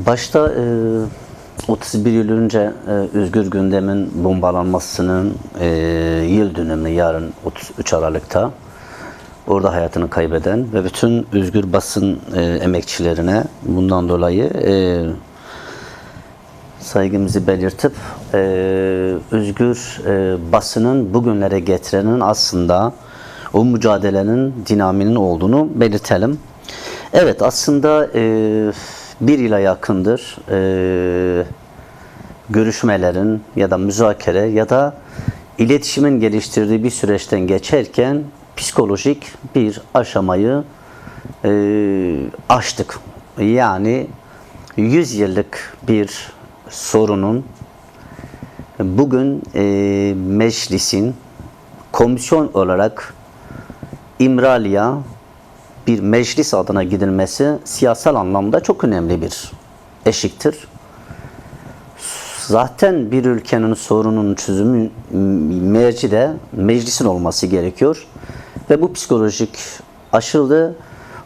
Başta 31 yıl önce Özgür Gündem'in bombalanmasının yıl dönümü yarın 33 Aralık'ta orada hayatını kaybeden ve bütün özgür basın emekçilerine bundan dolayı saygımızı belirtip özgür basının bugünlere getirenin aslında o mücadelenin dinaminin olduğunu belirtelim. Evet, aslında bir yıla yakındır görüşmelerin ya da müzakere ya da iletişimin geliştirdiği bir süreçten geçerken psikolojik bir aşamayı aştık. Yani 100 yıllık bir sorunun bugün meclisin komisyon olarak İmralı'ya bir meclis adına gidilmesi siyasal anlamda çok önemli bir eşiktir. Zaten bir ülkenin sorunun çözümü mercide meclisin olması gerekiyor. Ve bu psikolojik aşıldı.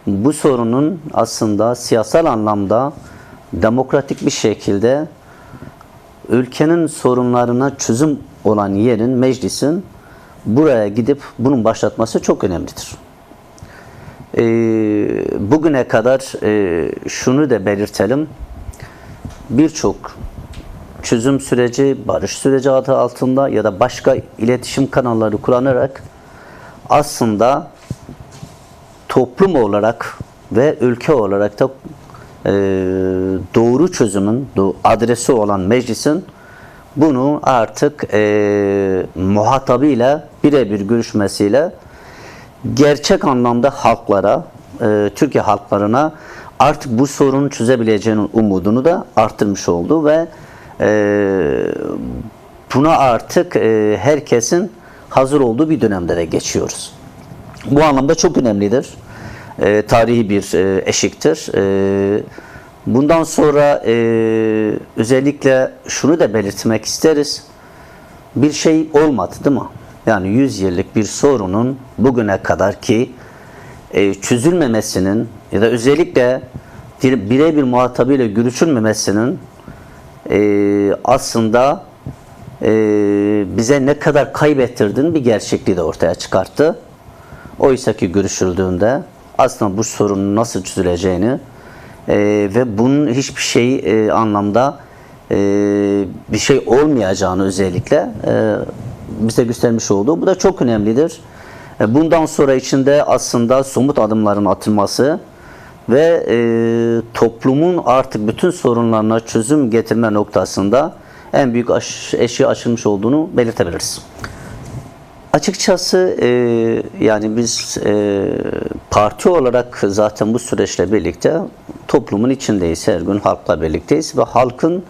Bu sorunun aslında siyasal anlamda demokratik bir şekilde ülkenin sorunlarına çözüm olan yerin, meclisin buraya gidip bunun başlatması çok önemlidir. Bugüne kadar şunu da belirtelim. Birçok çözüm süreci, barış süreci adı altında ya da başka iletişim kanalları kullanarak aslında toplum olarak ve ülke olarak da doğru çözümün adresi olan meclisin bunu artık muhatabıyla birebir görüşmesiyle gerçek anlamda halklara, Türkiye halklarına artık bu sorunu çözebileceğinin umudunu da arttırmış oldu ve buna artık herkesin hazır olduğu bir dönemde de geçiyoruz. Bu anlamda çok önemlidir. Tarihi bir eşiktir. Bundan sonra özellikle şunu da belirtmek isteriz. Bir şey olmadı değil mi? Yani 100 yıllık bir sorunun bugüne kadar ki çözülmemesinin ya da özellikle birebir muhatabıyla görüşülmemesinin aslında bize ne kadar kaybettirdiğini bir gerçekliği de ortaya çıkarttı. Oysa ki görüşüldüğünde aslında bu sorunun nasıl çözüleceğini ve bunun hiçbir şey anlamda bir şey olmayacağını özellikle bize göstermiş olduğu. Bu da çok önemlidir. Bundan sonra içinde aslında somut adımların atılması ve toplumun artık bütün sorunlarına çözüm getirme noktasında en büyük eşiği açılmış olduğunu belirtebiliriz. Açıkçası yani biz parti olarak zaten bu süreçle birlikte toplumun içindeyiz. Her gün halkla birlikteyiz ve halkın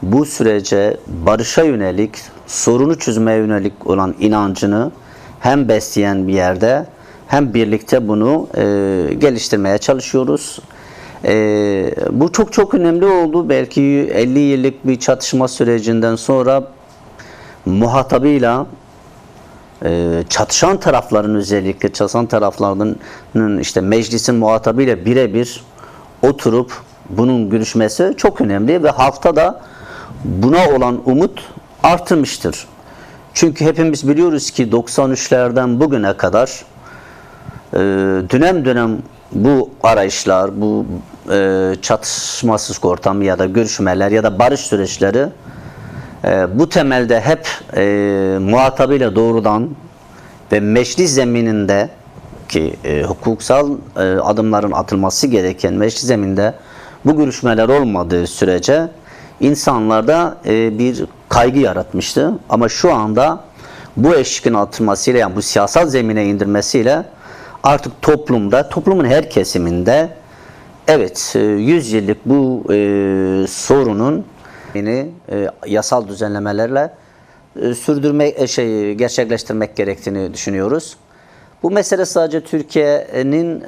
bu sürece barışa yönelik, sorunu çözmeye yönelik olan inancını hem besleyen bir yerde hem birlikte bunu geliştirmeye çalışıyoruz. Bu çok önemli oldu. Belki 50 yıllık bir çatışma sürecinden sonra muhatabıyla çatışan tarafların, özellikle çatışan taraflarının işte meclisin muhatabıyla birebir oturup bunun görüşmesi çok önemli ve halkta da buna olan umut artırmıştır. Çünkü hepimiz biliyoruz ki 93'lerden bugüne kadar dönem dönem bu arayışlar, bu çatışmasız ortam ya da görüşmeler ya da barış süreçleri bu temelde hep muhatabıyla doğrudan ve meclis zemininde ki hukuksal adımların atılması gereken meclis zemininde bu görüşmeler olmadığı sürece insanlarda bir kaygı yaratmıştı. Ama şu anda bu eşiğin atılmasıyla, yani bu siyasal zemine indirmesiyle artık toplumda, toplumun her kesiminde evet 100 yıllık bu sorunun yasal düzenlemelerle gerçekleştirmek gerektiğini düşünüyoruz. Bu mesele sadece Türkiye'nin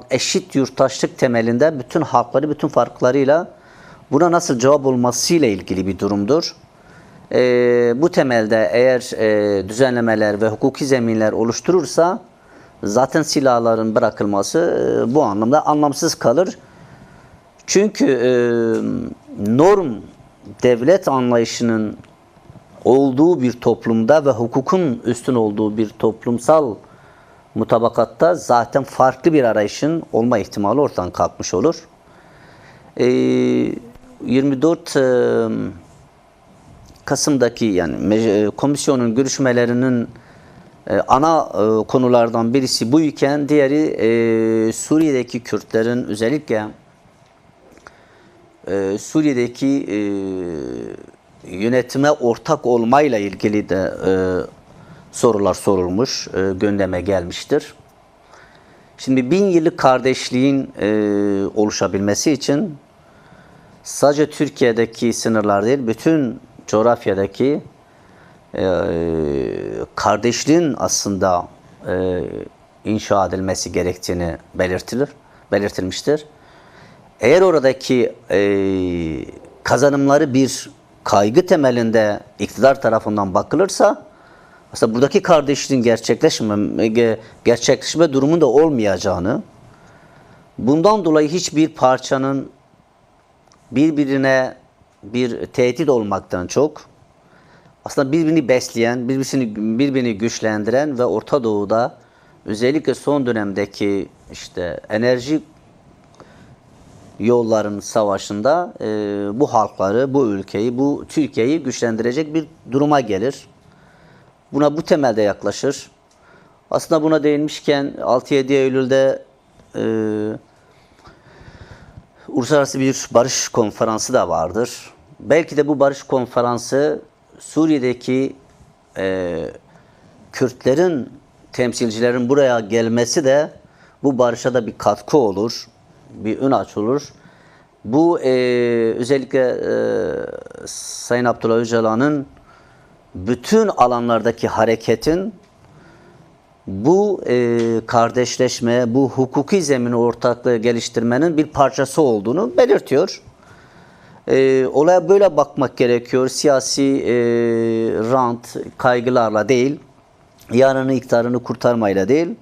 eşit yurttaşlık temelinde bütün halkları, bütün farklarıyla buna nasıl cevap olmasıyla ilgili bir durumdur. Bu temelde eğer düzenlemeler ve hukuki zeminler oluşturursa zaten silahların bırakılması bu anlamda anlamsız kalır. Çünkü norm devlet anlayışının olduğu bir toplumda ve hukukun üstün olduğu bir toplumsal mutabakatta zaten farklı bir arayışın olma ihtimali ortadan kalkmış olur. 24 Kasım'daki yani komisyonun görüşmelerinin ana konulardan birisi bu iken diğeri Suriye'deki Kürtlerin özellikle Suriye'deki yönetime ortak olmayla ilgili de sorular sorulmuş, gündeme gelmiştir. Şimdi 1000 yıllık kardeşliğin oluşabilmesi için sadece Türkiye'deki sınırlar değil, bütün coğrafyadaki kardeşliğin aslında inşa edilmesi gerektiğini belirtilmiştir. Eğer oradaki kazanımları bir kaygı temelinde iktidar tarafından bakılırsa aslında buradaki kardeşliğin gerçekleşme durumunda olmayacağını, bundan dolayı hiçbir parçanın birbirine bir tehdit olmaktan çok aslında birbirini besleyen, birbirini güçlendiren ve Orta Doğu'da özellikle son dönemdeki işte enerji yolların savaşında bu halkları, bu ülkeyi, bu Türkiye'yi güçlendirecek bir duruma gelir. Buna bu temelde yaklaşır. Aslında buna değinmişken 6-7 Eylül'de uluslararası bir barış konferansı da vardır. Belki de bu barış konferansı Suriye'deki Kürtlerin temsilcilerin buraya gelmesi de bu barışa da bir katkı olur, bir ön açılır. Bu özellikle Sayın Abdullah Öcalan'ın bütün alanlardaki hareketin bu kardeşleşme, bu hukuki zemini ortaklığı geliştirmenin bir parçası olduğunu belirtiyor. Olaya böyle bakmak gerekiyor. Siyasi rant, kaygılarla değil, yarının iktidarını kurtarmayla değil,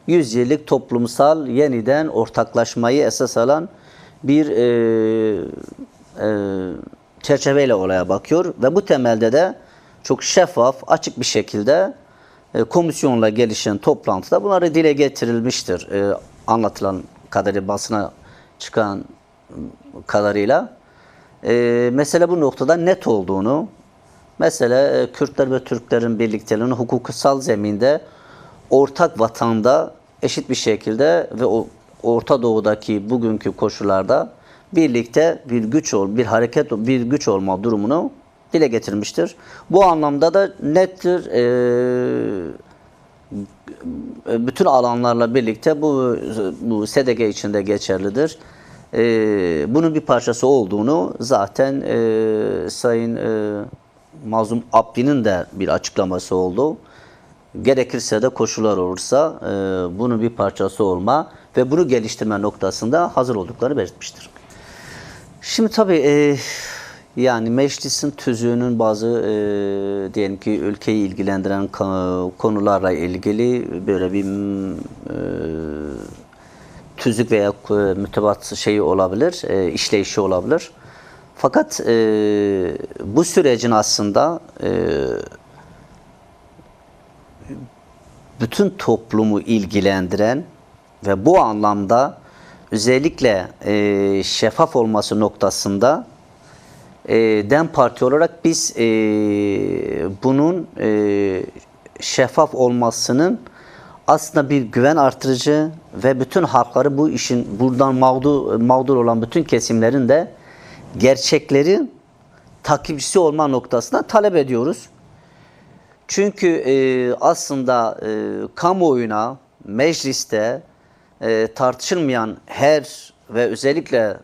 100 yıllık toplumsal yeniden ortaklaşmayı esas alan bir çerçeveyle olaya bakıyor. Ve bu temelde de çok şeffaf, açık bir şekilde komisyonla gelişen toplantıda bunları dile getirilmiştir. Anlatılan kadarıyla, basına çıkan kadarıyla. Mesele bu noktada net olduğunu, mesele Kürtler ve Türklerin birlikteliğinin hukuksal zeminde ortak vatanda eşit bir şekilde ve o Orta Doğu'daki bugünkü koşullarda birlikte bir güç olma durumunu dile getirmiştir. Bu anlamda da nettir. Bütün alanlarla birlikte bu SDG içinde geçerlidir. Bunun bir parçası olduğunu zaten Sayın Mazlum Abdi'nin de bir açıklaması oldu. Gerekirse de koşullar olursa bunun bir parçası olma ve bunu geliştirme noktasında hazır olduklarını belirtmiştir. Şimdi tabii yani meclisin tüzüğünün bazı diyelim ki ülkeyi ilgilendiren konularla ilgili böyle bir tüzük veya mütebat şeyi olabilir, işleyişi olabilir. Fakat bu sürecin aslında bütün toplumu ilgilendiren ve bu anlamda özellikle şeffaf olması noktasında DEM Parti olarak biz bunun şeffaf olmasının aslında bir güven artırıcı ve bütün halkları bu işin buradan mağdur olan bütün kesimlerin de gerçeklerin takipçisi olma noktasında talep ediyoruz. Çünkü aslında kamuoyuna, mecliste tartışılmayan her ve özellikle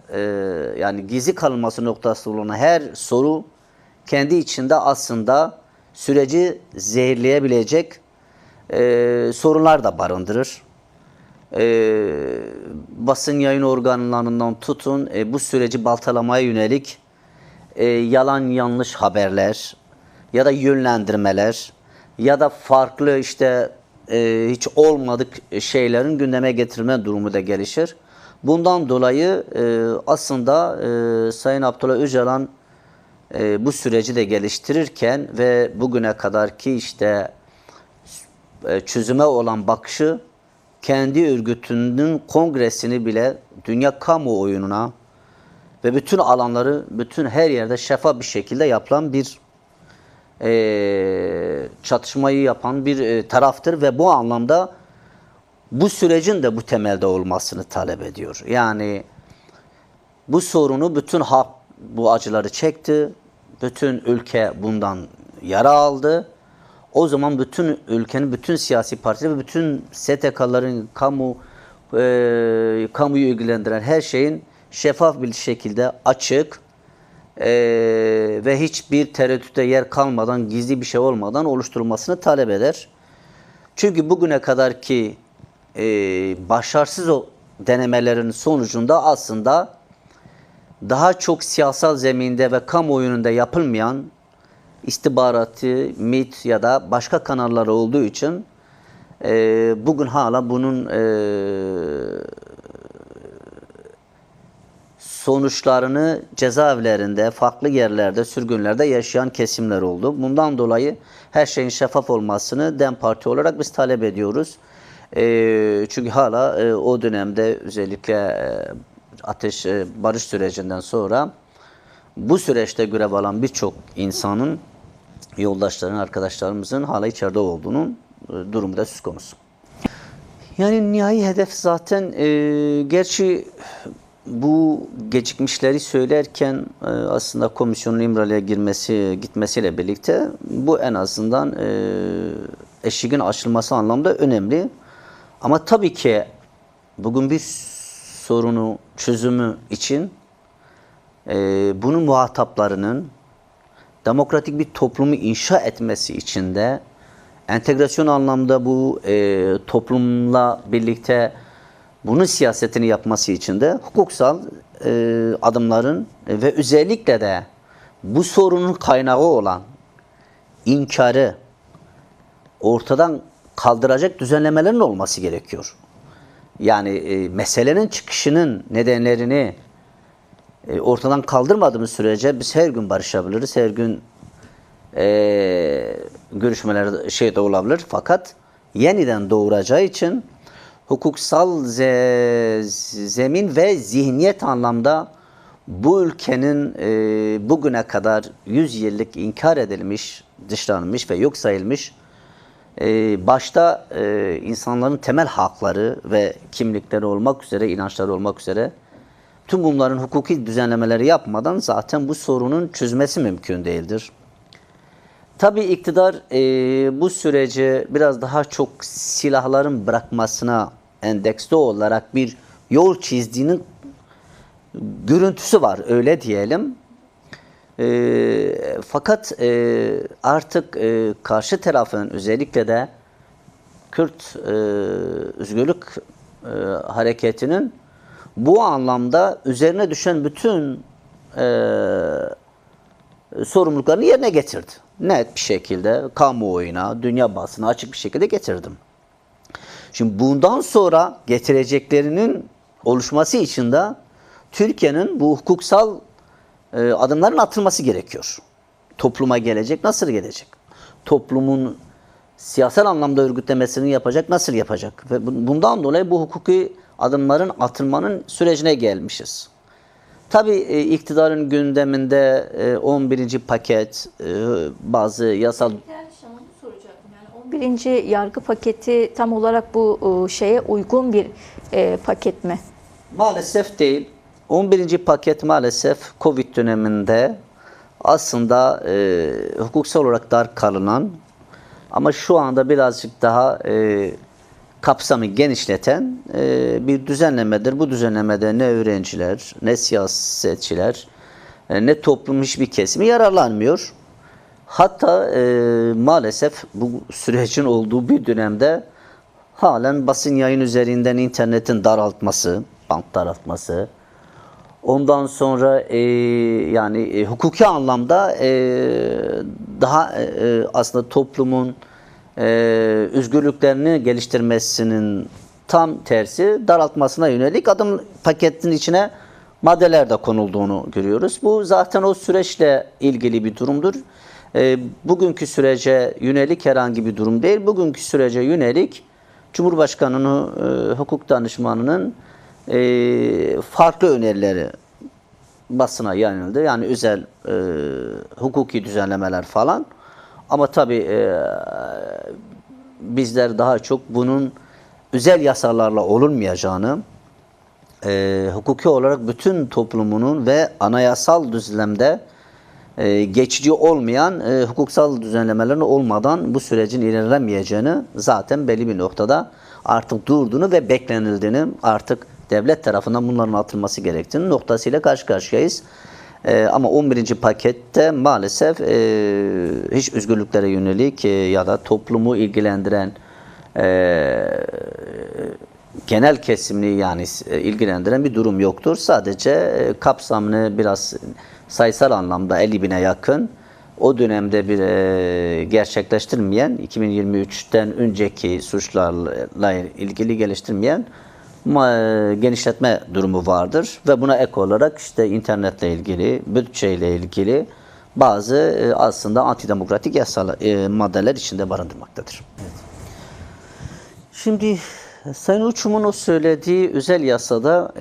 yani gizli kalınması noktası olan her soru kendi içinde aslında süreci zehirleyebilecek sorunlar da barındırır. Basın yayın organlarından tutun bu süreci baltalamaya yönelik yalan yanlış haberler ya da yönlendirmeler ya da farklı işte hiç olmadık şeylerin gündeme getirilme durumu da gelişir. Bundan dolayı aslında Sayın Abdullah Öcalan bu süreci de geliştirirken ve bugüne kadarki işte çözüme olan bakışı kendi örgütünün kongresini bile dünya kamuoyuna ve bütün alanları, bütün her yerde şeffaf bir şekilde yapılan bir çatışmayı yapan bir taraftır ve bu anlamda bu sürecin de bu temelde olmasını talep ediyor. Yani bu sorunu bütün halk bu acıları çekti. Bütün ülke bundan yara aldı. O zaman bütün ülkenin bütün siyasi partiler ve bütün STK'ların kamuyu ilgilendiren her şeyin şeffaf bir şekilde açık ve hiçbir tereddütte yer kalmadan, gizli bir şey olmadan oluşturulmasını talep eder. Çünkü bugüne kadarki başarısız o denemelerin sonucunda aslında daha çok siyasal zeminde ve kamuoyunda yapılmayan istihbaratı, MİT ya da başka kanalları olduğu için bugün hala bunun sonuçlarını cezaevlerinde, farklı yerlerde, sürgünlerde yaşayan kesimler oldu. Bundan dolayı her şeyin şeffaf olmasını DEM Parti olarak biz talep ediyoruz. Çünkü hala o dönemde özellikle barış sürecinden sonra bu süreçte görev alan birçok insanın, yoldaşların, arkadaşlarımızın hala içeride olduğunun durumu da söz konusu. Yani nihai hedef zaten gerçi bu gecikmişleri söylerken aslında komisyonun İmralı'ya gitmesiyle birlikte bu en azından eşiğin aşılması anlamda önemli. Ama tabii ki bugün bir sorunu çözümü için bunun muhataplarının demokratik bir toplumu inşa etmesi için de entegrasyon anlamda bu toplumla birlikte bunun siyasetini yapması için de hukuksal adımların ve özellikle de bu sorunun kaynağı olan inkarı ortadan kaldıracak düzenlemelerin olması gerekiyor. Yani meselenin çıkışının nedenlerini ortadan kaldırmadığımız sürece biz her gün barışabiliriz, her gün görüşmeler de olabilir. Fakat yeniden doğuracağı için hukuksal zemin ve zihniyet anlamda bu ülkenin bugüne kadar 100 yıllık inkar edilmiş, dışlanmış ve yok sayılmış başta insanların temel hakları ve kimlikleri olmak üzere, inançları olmak üzere tüm bunların hukuki düzenlemeleri yapmadan zaten bu sorunun çözmesi mümkün değildir. Tabii iktidar bu süreci biraz daha çok silahların bırakmasına endeksli olarak bir yol çizdiğinin görüntüsü var, öyle diyelim. Fakat artık karşı tarafın özellikle de Kürt Özgürlük Hareketi'nin bu anlamda üzerine düşen bütün sorumluluklarını yerine getirdi. Net bir şekilde kamuoyuna, dünya basına açık bir şekilde getirdim. Şimdi bundan sonra getireceklerinin oluşması için de Türkiye'nin bu hukuksal adımların atılması gerekiyor. Topluma gelecek, nasıl gelecek? Toplumun siyasal anlamda örgütlemesini yapacak, nasıl yapacak? Ve bundan dolayı bu hukuki adımların atılmanın sürecine gelmişiz. Tabii iktidarın gündeminde 11. paket, bazı yasal... Yani 11. yargı paketi tam olarak bu şeye uygun bir paket mi? Maalesef değil. 11. paket maalesef Covid döneminde aslında hukuksal olarak dar kalınan ama şu anda birazcık daha kapsamı genişleten bir düzenlemedir. Bu düzenlemede ne öğrenciler, ne siyasetçiler, ne toplumun hiçbir kesimi yararlanmıyor. Hatta maalesef bu sürecin olduğu bir dönemde halen basın yayın üzerinden internetin daraltması, bant daraltması, ondan sonra yani hukuki anlamda daha aslında toplumun özgürlüklerini geliştirmesinin tam tersi daraltmasına yönelik adım paketin içine maddeler de konulduğunu görüyoruz. Bu zaten o süreçle ilgili bir durumdur. Bugünkü sürece yönelik herhangi bir durum değil. Bugünkü sürece yönelik Cumhurbaşkanı'nın hukuk danışmanının farklı önerileri basına yayınlandı. Yani özel hukuki düzenlemeler falan. Ama tabii bizler daha çok bunun özel yasalarla olunmayacağını, hukuki olarak bütün toplumunun ve anayasal düzlemde geçici olmayan hukuksal düzenlemelerin olmadan bu sürecin ilerlemeyeceğini zaten belli bir noktada artık durduğunu ve beklenildiğini, artık devlet tarafından bunların atılması gerektiğini noktasıyla karşı karşıyayız. Ama 11. pakette maalesef hiç özgürlüklere yönelik ya da toplumu ilgilendiren genel kesimini yani ilgilendiren bir durum yoktur. Sadece kapsamını biraz sayısal anlamda 50.000'e yakın o dönemde bir gerçekleştirmeyen 2023'ten önceki suçlarla ilgili geliştirmeyen genişletme durumu vardır ve buna ek olarak işte internetle ilgili, bütçeyle ilgili bazı aslında antidemokratik yasal maddeler içinde barındırmaktadır. Evet. Şimdi Sayın Uçum'un o söylediği özel yasada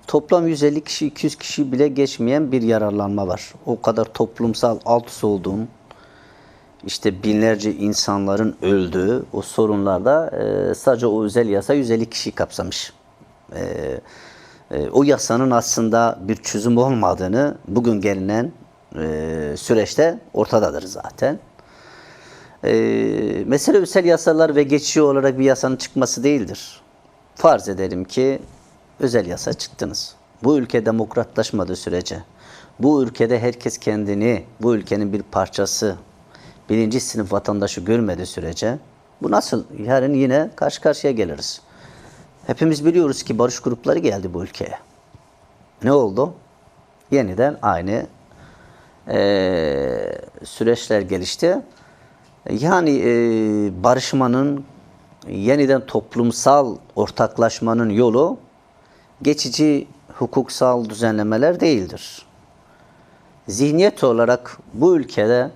toplam 150 kişi, 200 kişi bile geçmeyen bir yararlanma var. O kadar toplumsal alt üst olduğum, işte binlerce insanların öldüğü o sorunlarda sadece o özel yasa 150 kişi kapsamış. O yasanın aslında bir çözüm olmadığını bugün gelinen süreçte ortadadır zaten. Mesele özel yasalar ve geçici olarak bir yasanın çıkması değildir. Farz edelim ki özel yasa çıktınız. Bu ülke demokratlaşmadığı sürece, bu ülkede herkes kendini, bu ülkenin bir parçası, birinci sınıf vatandaşı görmediği sürece bu nasıl? Yarın yine karşı karşıya geliriz. Hepimiz biliyoruz ki barış grupları geldi bu ülkeye. Ne oldu? Yeniden aynı süreçler gelişti. Yani barışmanın, yeniden toplumsal ortaklaşmanın yolu geçici hukuksal düzenlemeler değildir. Zihniyet olarak bu ülkede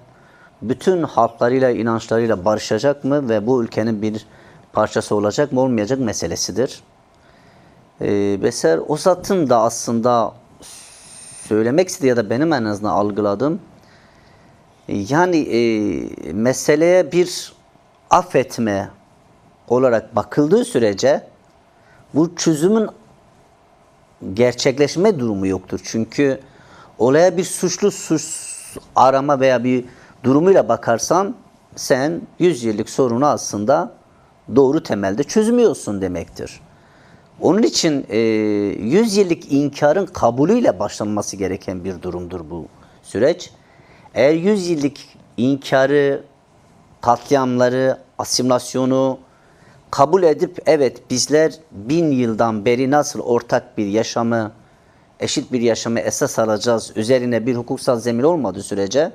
bütün halklarıyla, inançlarıyla barışacak mı ve bu ülkenin bir parçası olacak mı olmayacak meselesidir. Mesela o zatın da aslında söylemek istediği ya da benim en azından algıladığım yani meseleye bir affetme olarak bakıldığı sürece bu çözümün gerçekleşme durumu yoktur. Çünkü olaya bir suçlu arama veya bir durumuyla bakarsan sen 100 yıllık sorunu aslında doğru temelde çözmüyorsun demektir. Onun için 100 yıllık inkarın kabulüyle başlanması gereken bir durumdur bu süreç. Eğer 100 yıllık inkarı, katliamları, asimilasyonu kabul edip evet bizler 1000 yıldan beri nasıl ortak bir yaşamı, eşit bir yaşamı esas alacağız, üzerine bir hukuksal zemin olmadığı sürece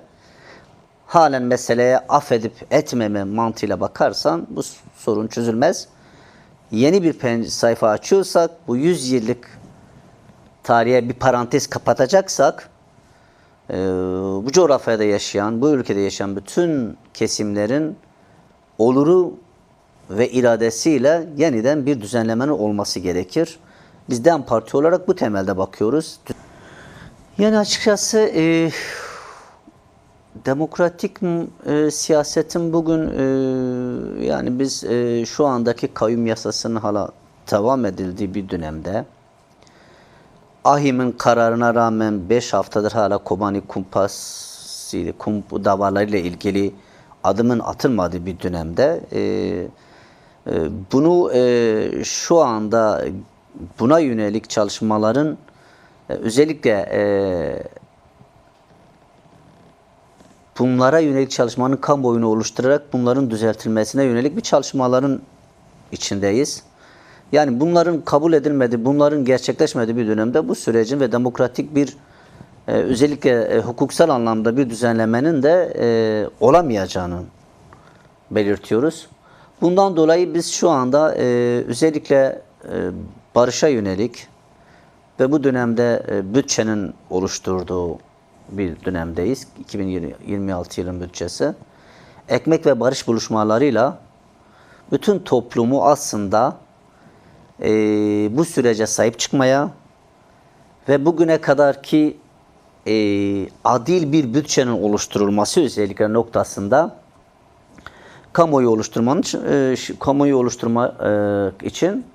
halen meseleye affedip etmeme mantığıyla bakarsan bu sorun çözülmez. Yeni bir sayfa açıyorsak, bu 100 yıllık tarihe bir parantez kapatacaksak, bu coğrafyada yaşayan, bu ülkede yaşayan bütün kesimlerin oluru ve iradesiyle yeniden bir düzenlemenin olması gerekir. Biz DEM Parti olarak bu temelde bakıyoruz. Yani açıkçası demokratik siyasetin bugün yani biz şu andaki kayyum yasasının hala devam edildiği bir dönemde AİHM'in kararına rağmen 5 haftadır hala Kobani kumpas davalarıyla ilgili adımın atılmadığı bir dönemde bunu şu anda buna yönelik çalışmaların özellikle bunlara yönelik çalışmanın kamuoyunu oluşturarak bunların düzeltilmesine yönelik bir çalışmaların içindeyiz. Yani bunların kabul edilmediği, bunların gerçekleşmediği bir dönemde bu sürecin ve demokratik bir özellikle hukuksal anlamda bir düzenlemenin de olamayacağını belirtiyoruz. Bundan dolayı biz şu anda özellikle barışa yönelik ve bu dönemde bütçenin oluşturduğu bir dönemdeyiz. 2026 yılın bütçesi. Ekmek ve barış buluşmalarıyla bütün toplumu aslında bu sürece sahip çıkmaya ve bugüne kadarki adil bir bütçenin oluşturulması özellikle noktasında kamuoyu oluşturma için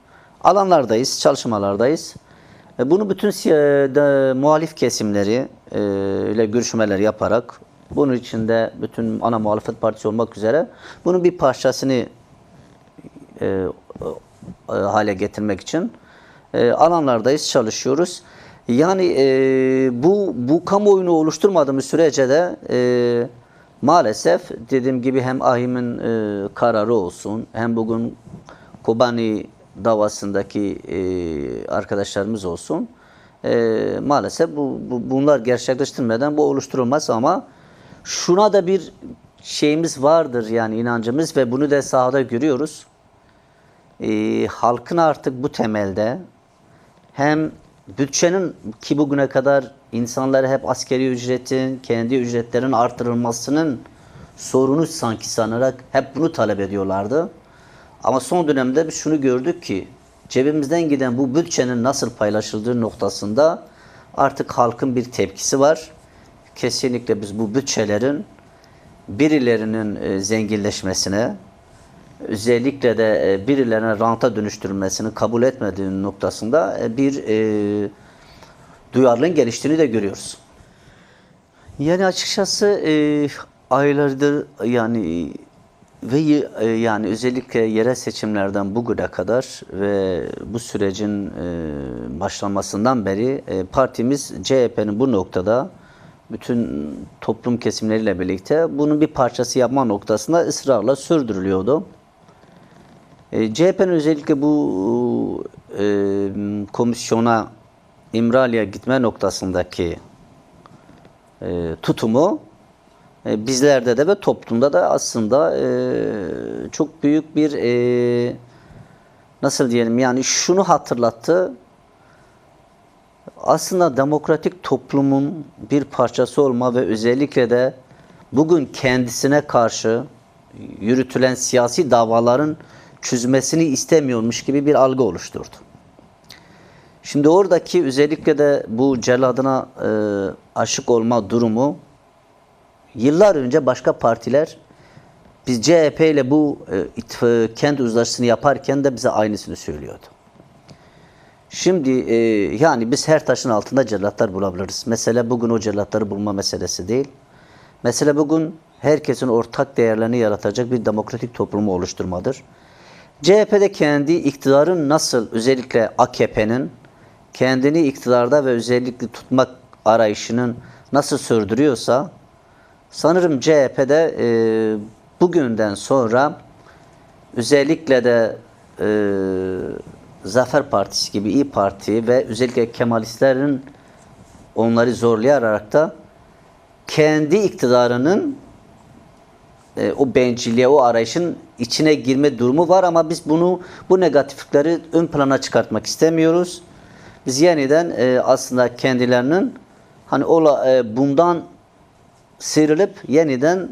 alanlardayız, çalışmalardayız. Bunu bütün muhalif kesimleri ile görüşmeler yaparak, bunun içinde bütün ana muhalefet partisi olmak üzere bunun bir parçasını hale getirmek için alanlardayız, çalışıyoruz. Yani bu kamuoyunu oluşturmadığımız sürece de maalesef dediğim gibi hem AİHM'in kararı olsun, hem bugün Kobani davasındaki arkadaşlarımız olsun, maalesef bunlar gerçekleştirmeden bu oluşturulmaz, ama şuna da bir şeyimiz vardır, yani inancımız, ve bunu da sahada görüyoruz. Halkın artık bu temelde hem bütçenin, ki bugüne kadar insanları hep askeri ücretin, kendi ücretlerin artırılmasının sorunu sanki sanarak hep bunu talep ediyorlardı. Ama son dönemde biz şunu gördük ki cebimizden giden bu bütçenin nasıl paylaşıldığı noktasında artık halkın bir tepkisi var. Kesinlikle biz bu bütçelerin birilerinin zenginleşmesine, özellikle de birilerine ranta dönüştürülmesini kabul etmediği noktasında bir duyarlılığın geliştiğini de görüyoruz. Yani açıkçası aylardır yani yani özellikle yerel seçimlerden bugüne kadar ve bu sürecin başlamasından beri partimiz CHP'nin bu noktada bütün toplum kesimleriyle birlikte bunun bir parçası yapma noktasında ısrarla sürdürülüyordu. CHP'nin özellikle bu komisyona, İmralı'ya gitme noktasındaki tutumu bizlerde de ve toplumda da aslında çok büyük bir nasıl diyelim, yani şunu hatırlattı. Aslında demokratik toplumun bir parçası olma ve özellikle de bugün kendisine karşı yürütülen siyasi davaların çözmesini istemiyormuş gibi bir algı oluşturdu. Şimdi oradaki özellikle de bu celladına aşık olma durumu, yıllar önce başka partiler biz CHP ile bu kent uzlaşısını yaparken de bize aynısını söylüyordu. Şimdi yani biz her taşın altında cellatlar bulabiliriz. Mesele bugün o cellatları bulma meselesi değil. Mesele bugün herkesin ortak değerlerini yaratacak bir demokratik toplumu oluşturmadır. CHP'de kendi iktidarın nasıl, özellikle AKP'nin kendini iktidarda ve özellikle tutmak arayışının nasıl sürdürüyorsa, sanırım CHP'de bugünden sonra özellikle de Zafer Partisi gibi İYİ Parti ve özellikle Kemalistlerin onları zorlayarak da kendi iktidarının o bencilliğe, o arayışın içine girme durumu var, ama biz bu negatiflikleri ön plana çıkartmak istemiyoruz. Biz yeniden aslında kendilerinin hani bundan sıyrılıp yeniden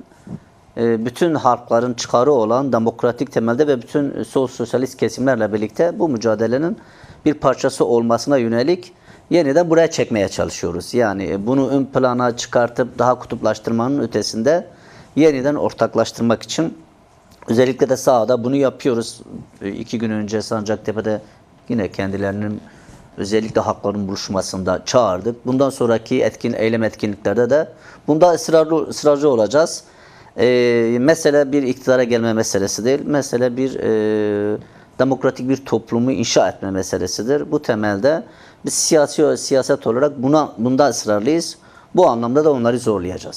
bütün halkların çıkarı olan demokratik temelde ve bütün sosyalist kesimlerle birlikte bu mücadelenin bir parçası olmasına yönelik yeniden buraya çekmeye çalışıyoruz. Yani bunu ön plana çıkartıp daha kutuplaştırmanın ötesinde yeniden ortaklaştırmak için özellikle de sahada bunu yapıyoruz. 2 gün önce Sancaktepe'de yine kendilerinin özellikle halkların buluşmasında çağırdık. Bundan sonraki eylem etkinliklerde de bunda ısrarcı olacağız. Mesele bir iktidara gelme meselesi değil. Mesele bir demokratik bir toplumu inşa etme meselesidir. Bu temelde biz siyaset olarak bunda ısrarlıyız. Bu anlamda da onları zorlayacağız.